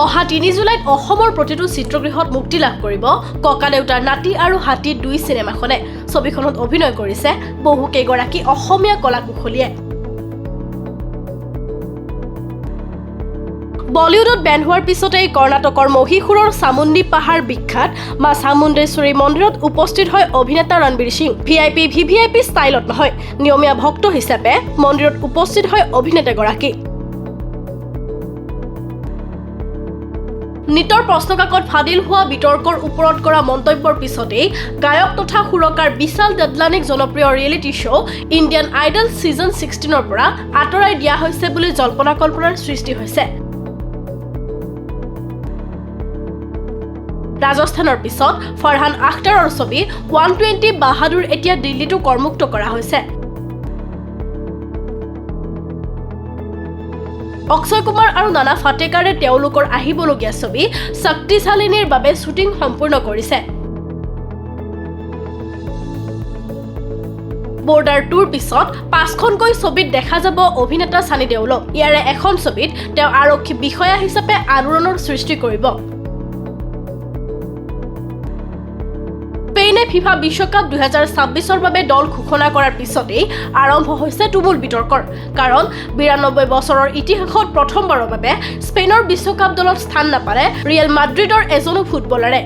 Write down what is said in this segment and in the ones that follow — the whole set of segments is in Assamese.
অহা ৩ জুলাইত অসমৰ প্ৰতিটো চিত্ৰগৃহত মুক্তি লাভ কৰিব ককা দেউতাৰ নাতি আৰু হাতী ২ চিনেমাখনে। ছবিখনত অভিনয় কৰিছে বহুকেইগৰাকী অসমীয়া কলাকুশলীয়ে। বলিউডত বেন হোৱাৰ পিছতেই কৰ্ণাটকৰ মহীশূৰৰ চামুণ্ডী পাহাৰ বিখ্যাত মা চামুণ্ডেশ্বৰী মন্দিৰত উপস্থিত হয় অভিনেতা ৰণবীৰ সিং। ভিভিআইপি ষ্টাইলত নহয়, নিয়মীয়া ভক্ত হিচাপে মন্দিৰত উপস্থিত হয় অভিনেতাগৰাকী। নিতৰ প্ৰশ্নকাকত ফাদিল হোৱা বিতৰ্কৰ ওপৰত কৰা মন্তব্যৰ পিছতেই গায়ক তথা সুৰকাৰ বিশাল দাদলানীক জনপ্ৰিয় reality show' Indian Idol season 16ৰ পৰা আঁতৰাই দিয়া হৈছে বুলি জল্পনা কল্পনাৰ সৃষ্টি হৈছে। ৰাজস্থানৰ পিছত ফৰহান আখতাৰৰ ছবি 120 বাহাদুৰ এতিয়া দিল্লীতো কৰমুক্ত কৰা হৈছে। অক্ষয় কুমাৰ আৰু নানা ফাটেকাৰে তেওঁলোকৰ আহিবলগীয়া ছবি শক্তিশালিনীৰ বাবে শ্বুটিং সম্পূৰ্ণ কৰিছে। বৰ্ডাৰ 2ৰ পিছত 5খনকৈ ছবিত দেখা যাব অভিনেতা ছানী দেওলক। ইয়াৰে এখন ছবিত তেওঁ আৰক্ষী বিষয়া হিচাপে আলোড়নৰ সৃষ্টি কৰিব। স্পেইনে ফিফা বিশ্বকাপ 2026ৰ বাবে দল ঘোষণা কৰাৰ পিছতেই আৰম্ভ হৈছে তুমুল বিতৰ্কৰ। কাৰণ 92 বছৰৰ ইতিহাসত প্ৰথমবাৰৰ বাবে স্পেইনৰ বিশ্বকাপ দলত স্থান নাপালে ৰিয়েল মাদ্ৰিদৰ এজনো ফুটবলাৰে।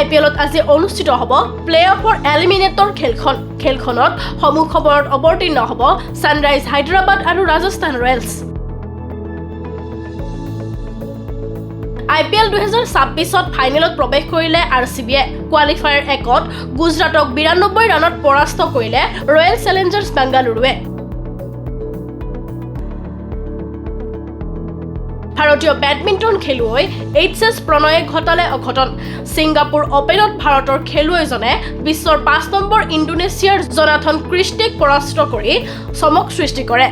IPLত আজি অনুষ্ঠিত হ'ব প্লে অফৰ এলিমিনেটৰ খেলখনত সমূহ খবৰত অৱতীৰ্ণ হ'ব ছানৰাইজ হায়দৰাবাদ আৰু ৰাজস্থান ৰয়েলছ। IPL 2026ত ফাইনেলত প্ৰৱেশ কৰিলে RCBয়ে। কোৱালিফায়াৰ 1ত গুজৰাটক 92 ৰানত পৰাস্ত কৰিলে ৰয়েল চেলেঞ্জাৰ্ছ বেংগালুৰুৱে। ভাৰতীয় বেডমিণ্টন খেলুৱৈ HS প্ৰণয়ে ঘটালে অঘটন। ছিংগাপুৰ অপেনত ভাৰতৰ খেলুৱৈজনে বিশ্বৰ 5 নম্বৰ ইণ্ডোনেছিয়াৰ জনাথন ক্ৰিষ্টিক পৰাস্ত কৰি চমক সৃষ্টি কৰে।